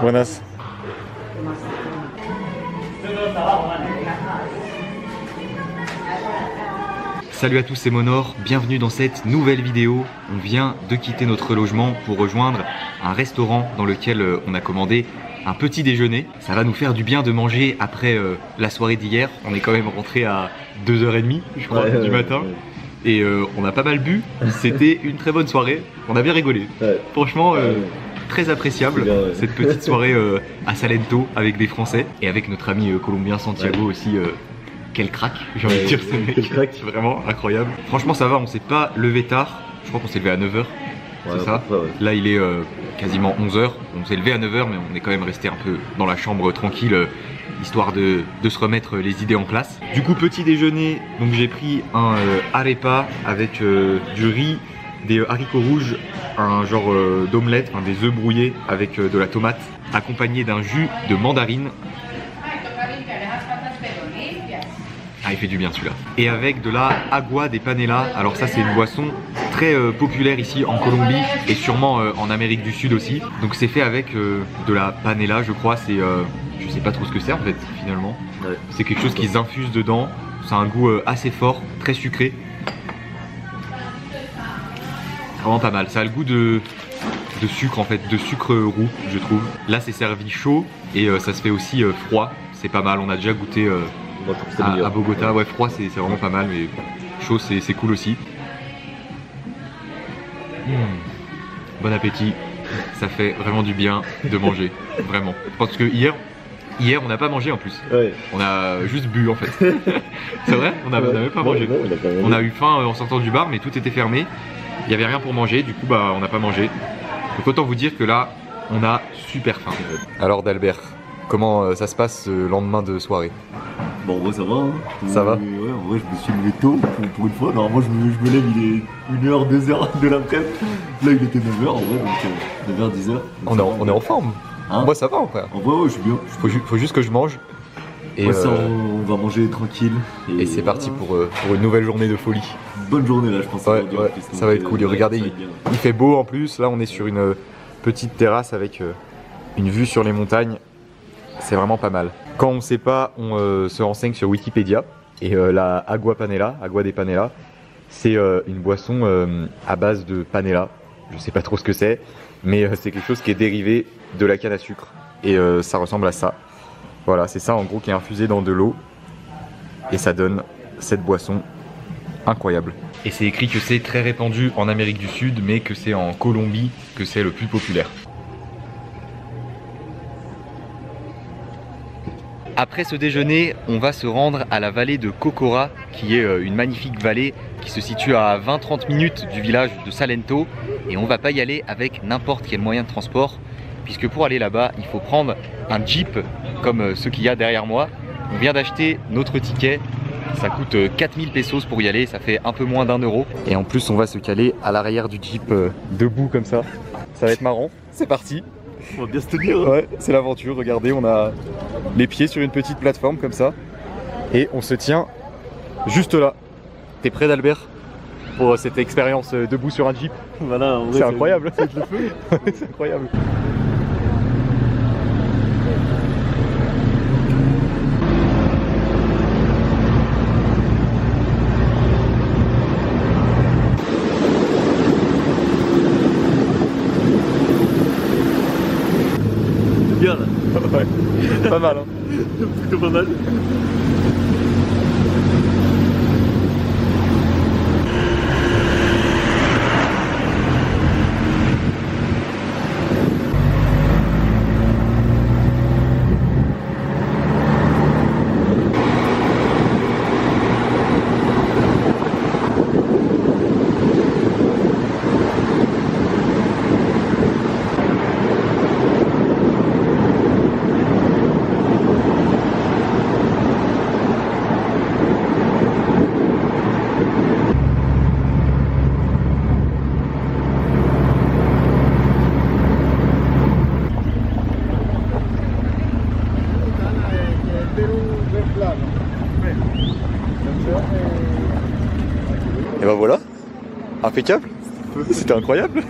Buenas. Salut à tous, c'est Monor, bienvenue dans cette nouvelle vidéo. On vient de quitter notre logement pour rejoindre un restaurant dans lequel on a commandé un petit déjeuner. Ça va nous faire du bien de manger après la soirée d'hier. On est quand même rentré à 2h30 je crois du matin. Et on a pas mal bu, c'était une très bonne soirée, on a bien rigolé. Franchement, très appréciable cette petite soirée à Salento avec des Français. Et avec notre ami colombien Santiago aussi. Quel crack, j'ai envie de dire, ce mec, vraiment incroyable. Franchement ça va, on s'est pas levé tard, je crois qu'on s'est levé à 9h, c'est ça. Là il est quasiment 11h, on s'est levé à 9h mais on est quand même resté un peu dans la chambre tranquille, histoire de se remettre les idées en place. Du coup petit déjeuner, donc j'ai pris un arepa avec du riz, des haricots rouges, un genre d'omelette, enfin, des œufs brouillés avec de la tomate, accompagné d'un jus de mandarine. Ah, il fait du bien celui-là. Et avec de la agua de panela. Alors ça c'est une boisson très populaire ici en Colombie et sûrement en Amérique du Sud aussi. Donc c'est fait avec de la panela je crois. C'est je sais pas trop ce que c'est en fait finalement. C'est quelque chose qu'ils infusent dedans. Ça a un goût assez fort, très sucré. Vraiment pas mal. Ça a le goût de sucre en fait, de sucre roux je trouve. Là c'est servi chaud et ça se fait aussi froid. C'est pas mal, on a déjà goûté à Bogota, ouais froid c'est vraiment pas mal, mais chaud c'est cool aussi. Bon appétit, ça fait vraiment du bien de manger, vraiment. Parce que hier on n'a pas mangé en plus, on a juste bu en fait. C'est vrai, on n'avait pas mangé. On a eu faim en sortant du bar mais tout était fermé, il n'y avait rien pour manger, du coup bah on n'a pas mangé. Donc autant vous dire que là on a super faim. Alors d'Albert, comment ça se passe le lendemain de soirée? Bon, en vrai, ça va. Hein. Ça va? Ouais, en vrai, je me suis levé tôt pour une fois. Normalement, je me lève, il est 1h, 2h de l'après-midi. Là, il était 9h en vrai, donc 9h, 10h. On est en forme. Hein? Moi, ça va en vrai. En vrai, ouais, je suis bien. Faut juste que je mange. Et ça, on va manger tranquille. Et c'est parti pour une nouvelle journée de folie. Bonne journée là, je pense. Ouais, ça va être cool. Regardez, il fait beau en plus. Là, on est sur une petite terrasse avec une vue sur les montagnes. C'est vraiment pas mal. Quand on ne sait pas, on se renseigne sur Wikipédia. Et la agua de panela, c'est une boisson à base de panela. Je sais pas trop ce que c'est, mais c'est quelque chose qui est dérivé de la canne à sucre. Et ça ressemble à ça. Voilà, c'est ça en gros qui est infusé dans de l'eau. Et ça donne cette boisson incroyable. Et c'est écrit que c'est très répandu en Amérique du Sud, mais que c'est en Colombie que c'est le plus populaire. Après ce déjeuner, on va se rendre à la vallée de Cocora, qui est une magnifique vallée qui se situe à 20-30 minutes du village de Salento. Et on va pas y aller avec n'importe quel moyen de transport, puisque pour aller là-bas, il faut prendre un Jeep, comme ceux qu'il y a derrière moi. On vient d'acheter notre ticket, ça coûte 4000 pesos pour y aller, ça fait un peu moins d'1 euro. Et en plus, on va se caler à l'arrière du Jeep, debout comme ça. Ça va être marrant, c'est parti. On va bien se tenir. Ouais, c'est l'aventure, regardez, on a les pieds sur une petite plateforme comme ça. Et on se tient juste là. T'es prêt d'Albert pour cette expérience debout sur un Jeep? Voilà, c'est incroyable. C'est le feu. C'est incroyable. Bien là. Ouais. Pas mal hein. Plutôt pas mal. Et ben voilà, impeccable. C'était incroyable.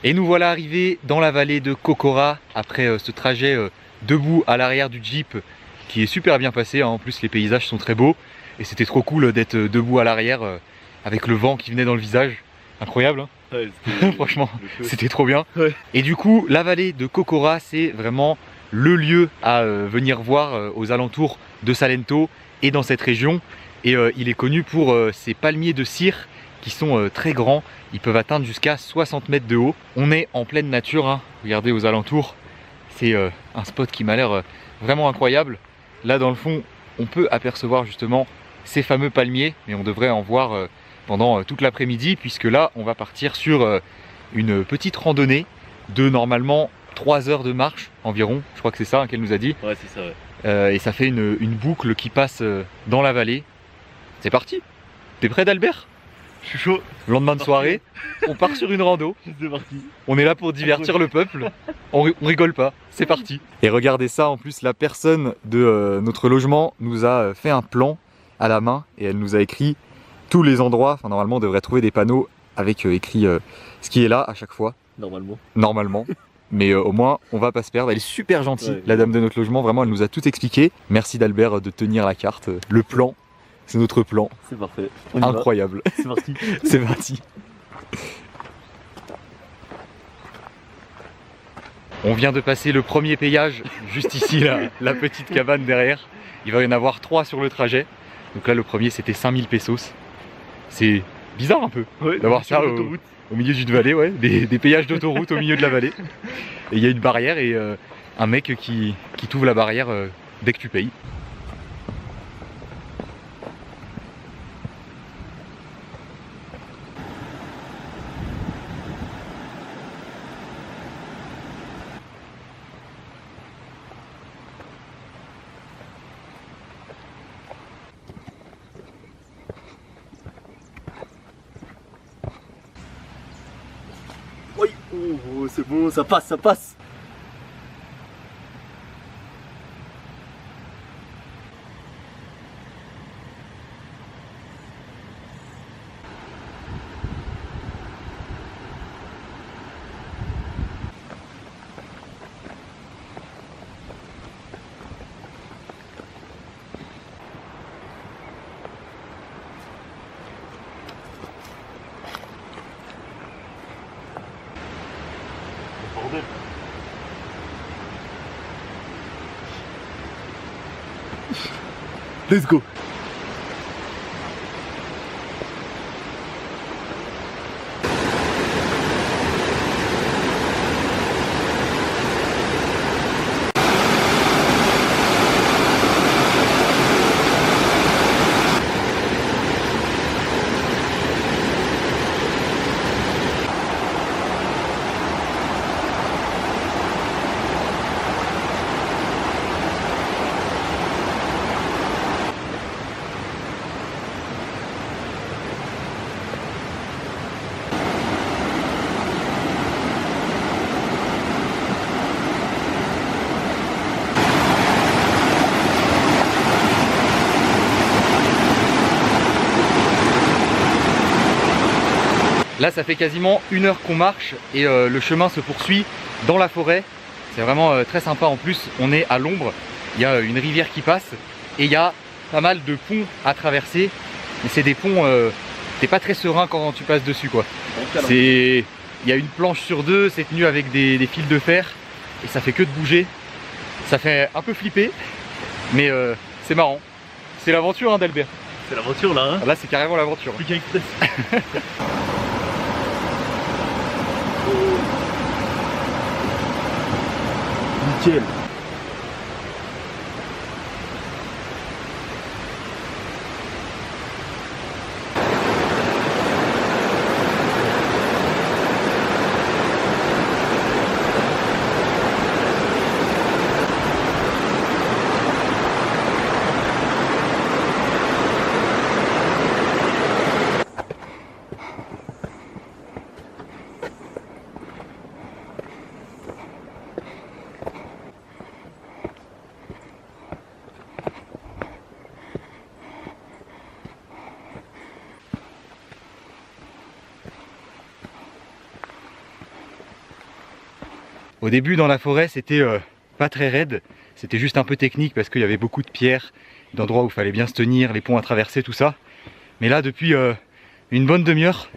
Et nous voilà arrivés dans la vallée de Kokora après ce trajet debout à l'arrière du Jeep qui est super bien passé. En plus les paysages sont très beaux et c'était trop cool d'être debout à l'arrière avec le vent qui venait dans le visage. Incroyable hein. Ouais, franchement c'était trop bien. Ouais. Et du coup la vallée de Kokora c'est vraiment le lieu à venir voir aux alentours de Salento et dans cette région. Et il est connu pour ses palmiers de cire qui sont très grands, ils peuvent atteindre jusqu'à 60 mètres de haut. On est en pleine nature, hein. Regardez aux alentours, c'est un spot qui m'a l'air vraiment incroyable. Là dans le fond, on peut apercevoir justement ces fameux palmiers, mais on devrait en voir pendant toute l'après-midi, puisque là on va partir sur une petite randonnée de normalement 3 heures de marche environ, je crois que c'est ça hein, qu'elle nous a dit. Ouais c'est ça ouais. Et ça fait une boucle qui passe dans la vallée. C'est parti. T'es prêt d'Albert? Je suis chaud. Lendemain de soirée, on part sur une rando. C'est parti. On est là pour divertir le peuple. On rigole pas. C'est parti. Et regardez ça, en plus, la personne de notre logement nous a fait un plan à la main et elle nous a écrit tous les endroits. Enfin, normalement, on devrait trouver des panneaux avec écrit ce qui est là à chaque fois. Normalement. Mais au moins, on va pas se perdre. Elle est super gentille, ouais, la dame de notre logement. Vraiment, elle nous a tout expliqué. Merci d'Albert de tenir la carte, le plan. C'est notre plan. C'est parfait. Incroyable. C'est parti. C'est parti. On vient de passer le premier péage, juste ici, la petite cabane derrière. Il va y en avoir 3 sur le trajet. Donc là, le premier, c'était 5000 pesos. C'est bizarre un peu d'avoir ça au milieu d'une vallée, ouais. Des péages d'autoroute au milieu de la vallée. Et il y a une barrière et un mec qui t'ouvre la barrière dès que tu payes. Oh, c'est bon, ça passe, ça passe. Let's go. Là ça fait quasiment 1 heure qu'on marche et le chemin se poursuit dans la forêt. C'est vraiment très sympa, en plus on est à l'ombre, il y a une rivière qui passe et il y a pas mal de ponts à traverser. Mais c'est des ponts, t'es pas très serein quand tu passes dessus quoi. Il y a une planche sur 2, c'est tenu avec des fils de fer et ça fait que de bouger. Ça fait un peu flipper, mais c'est marrant. C'est l'aventure hein, d'Albert. C'est l'aventure là hein. Là c'est carrément l'aventure. Plus qu'un express. Nickel. Au début dans la forêt c'était pas très raide, c'était juste un peu technique parce qu'il y avait beaucoup de pierres, d'endroits où il fallait bien se tenir, les ponts à traverser, tout ça. Mais là depuis une bonne demi-heure,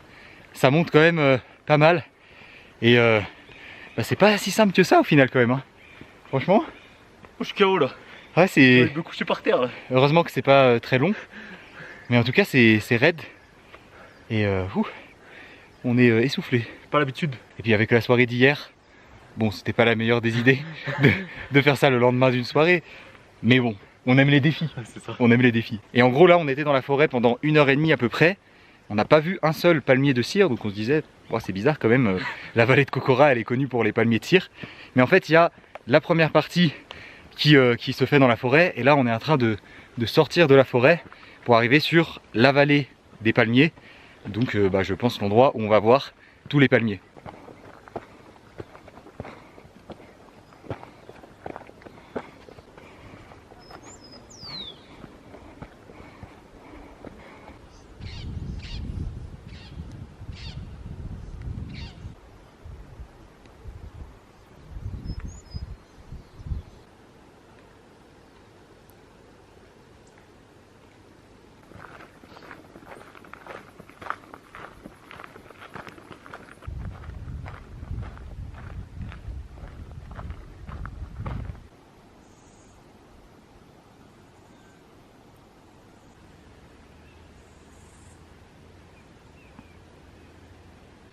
ça monte quand même pas mal. Et c'est pas si simple que ça au final quand même. Hein. Franchement. Je suis KO là. Ouais, c'est. Je me coucher par terre là. Heureusement que c'est pas très long. Mais en tout cas c'est raide. Et on est essoufflé. Pas l'habitude. Et puis avec la soirée d'hier, bon c'était pas la meilleure des idées de faire ça le lendemain d'une soirée. Mais bon, on aime les défis. C'est ça. On aime les défis. Et en gros là on était dans la forêt pendant 1h30 à peu près. On n'a pas vu un seul palmier de cire, donc on se disait, oh, c'est bizarre quand même, la vallée de Kokora elle est connue pour les palmiers de cire. Mais en fait il y a la première partie qui se fait dans la forêt, et là on est en train de sortir de la forêt pour arriver sur la vallée des palmiers. Donc je pense l'endroit où on va voir tous les palmiers.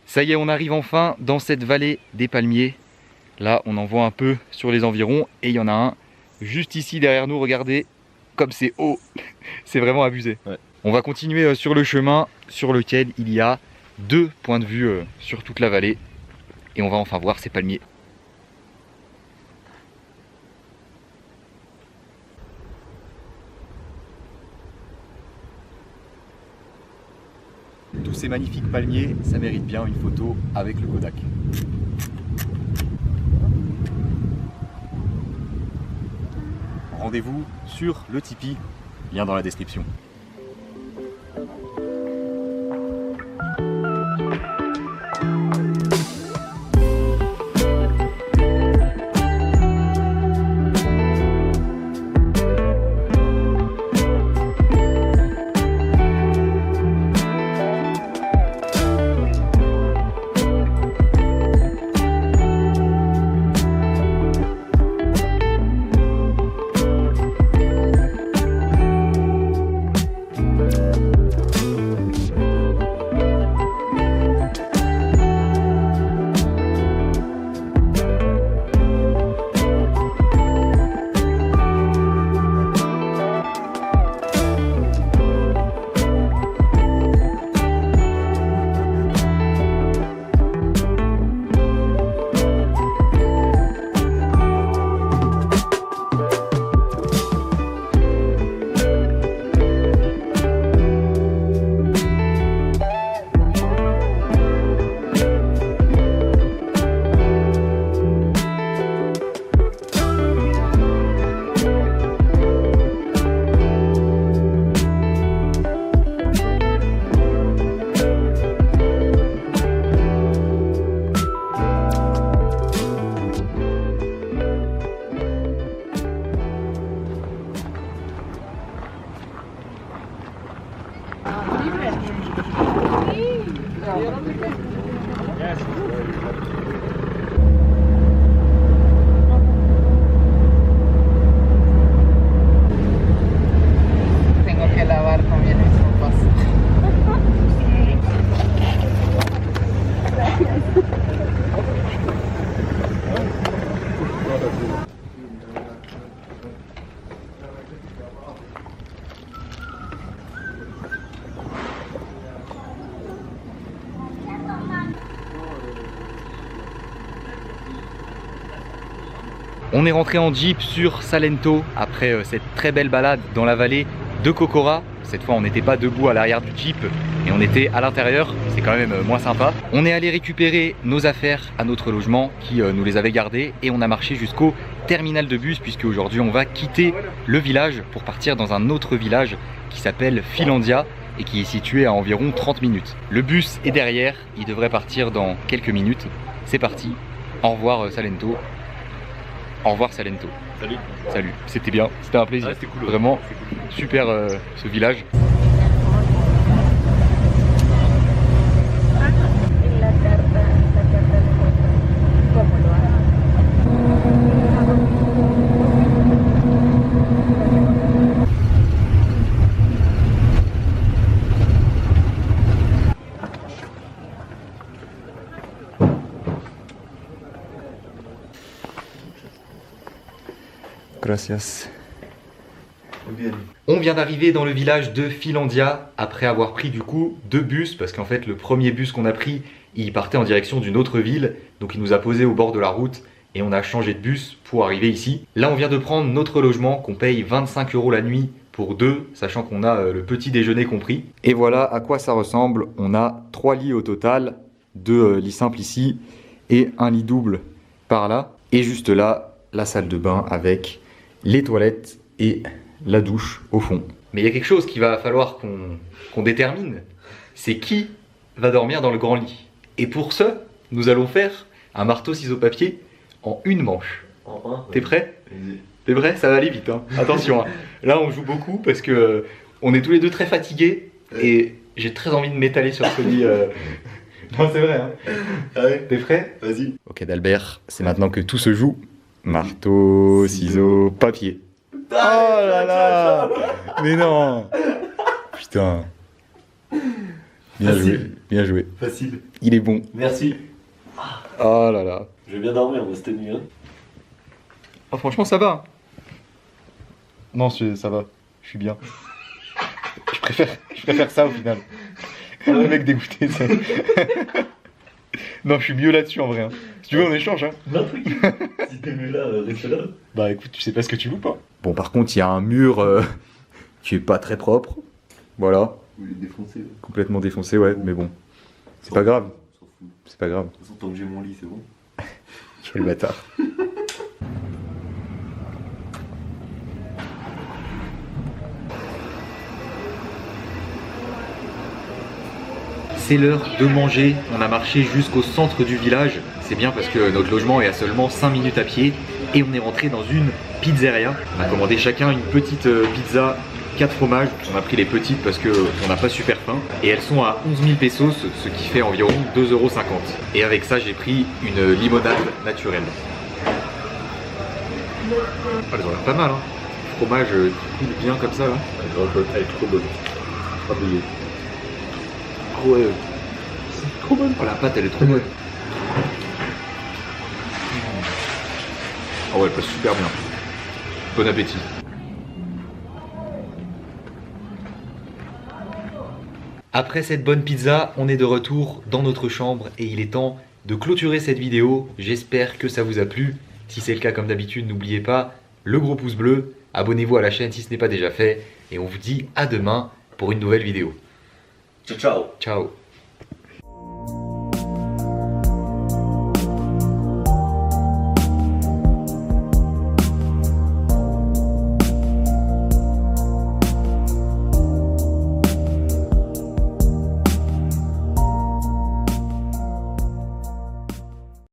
Ça y est, on arrive enfin dans cette vallée des palmiers. Là, on en voit un peu sur les environs et il y en a un juste ici derrière nous. Regardez comme c'est haut, c'est vraiment abusé. Ouais. On va continuer sur le chemin sur lequel il y a 2 points de vue sur toute la vallée et on va enfin voir ces palmiers. Tous ces magnifiques palmiers, ça mérite bien une photo avec le Kodak. Rendez-vous sur le Tipeee, lien dans la description. On est rentré en jeep sur Salento après cette très belle balade dans la vallée de Kokora. Cette fois on n'était pas debout à l'arrière du jeep et on était à l'intérieur, c'est quand même moins sympa. On est allé récupérer nos affaires à notre logement qui nous les avait gardées et on a marché jusqu'au terminal de bus puisque aujourd'hui on va quitter le village pour partir dans un autre village qui s'appelle Finlandia et qui est situé à environ 30 minutes. Le bus est derrière, il devrait partir dans quelques minutes. C'est parti, Au revoir Salento. Au revoir Salento. Salut. Salut. C'était bien, c'était un plaisir. Ouais, c'était cool. Vraiment C'était cool. super ce village. La carta le muestra cómo lo hace. Gracias. Bien. On vient d'arriver dans le village de Finlandia après avoir pris du coup 2 bus parce qu'en fait le premier bus qu'on a pris il partait en direction d'une autre ville donc il nous a posé au bord de la route et on a changé de bus pour arriver ici. Là on vient de prendre notre logement qu'on paye 25 € la nuit pour 2 sachant qu'on a le petit déjeuner compris. Et voilà à quoi ça ressemble, on a 3 lits au total, 2 lits simples ici et un lit double par là et juste là la salle de bain avec les toilettes et la douche au fond. Mais il y a quelque chose qu'il va falloir qu'on détermine, c'est qui va dormir dans le grand lit. Et pour ce, nous allons faire un marteau ciseaux papier en une manche. T'es prêt? T'es prêt? Ça va aller vite, hein. Attention, hein. Là on joue beaucoup parce que on est tous les deux très fatigués et j'ai très envie de m'étaler sur ce lit. Non c'est vrai, hein. Ah ouais. T'es prêt? Vas-y. Ok d'Albert, c'est maintenant que tout se joue. Marteau, ciseaux, papier. Oh là là! Mais non! Putain. Bien joué, bien joué. Facile. Il est bon. Merci. Oh là là. Je vais bien dormir moi cette nuit. Hein. Oh, franchement, ça va. Non, ça va. Je suis bien. Je préfère ça au final. Le mec dégoûté, ça. Non, je suis mieux là-dessus en vrai. Hein. Si tu veux, on échange. Hein. Non, si t'es mieux là, reste là. Bah écoute, tu sais pas ce que tu loues pas. Bon, par contre, il y a un mur qui est pas très propre. Voilà. Oui, il est défoncé. Là. Complètement défoncé, ouais, mais bon. C'est pas grave. On s'en fout. C'est pas grave. De toute façon, tant que j'ai mon lit, c'est bon. Quel bâtard. C'est l'heure de manger. On a marché jusqu'au centre du village. C'est bien parce que notre logement est à seulement 5 minutes à pied. Et on est rentré dans une pizzeria. On a commandé chacun une petite pizza 4 fromages. On a pris les petites parce qu'on n'a pas super faim. Et elles sont à 11 000 pesos, ce qui fait environ 2,50 €. Et avec ça, j'ai pris une limonade naturelle. Ah, elles ont l'air pas mal, hein. Le fromage coule bien comme ça, là. Elle est trop bonne. Pas payé. Ah ouais. C'est trop bonne. Oh, la pâte, elle est trop bonne. Ah ouais, elle passe super bien. Bon appétit. Après cette bonne pizza, on est de retour dans notre chambre et il est temps de clôturer cette vidéo. J'espère que ça vous a plu. Si c'est le cas, comme d'habitude, n'oubliez pas le gros pouce bleu. Abonnez-vous à la chaîne si ce n'est pas déjà fait. Et on vous dit à demain pour une nouvelle vidéo. Ciao, ciao. Ciao.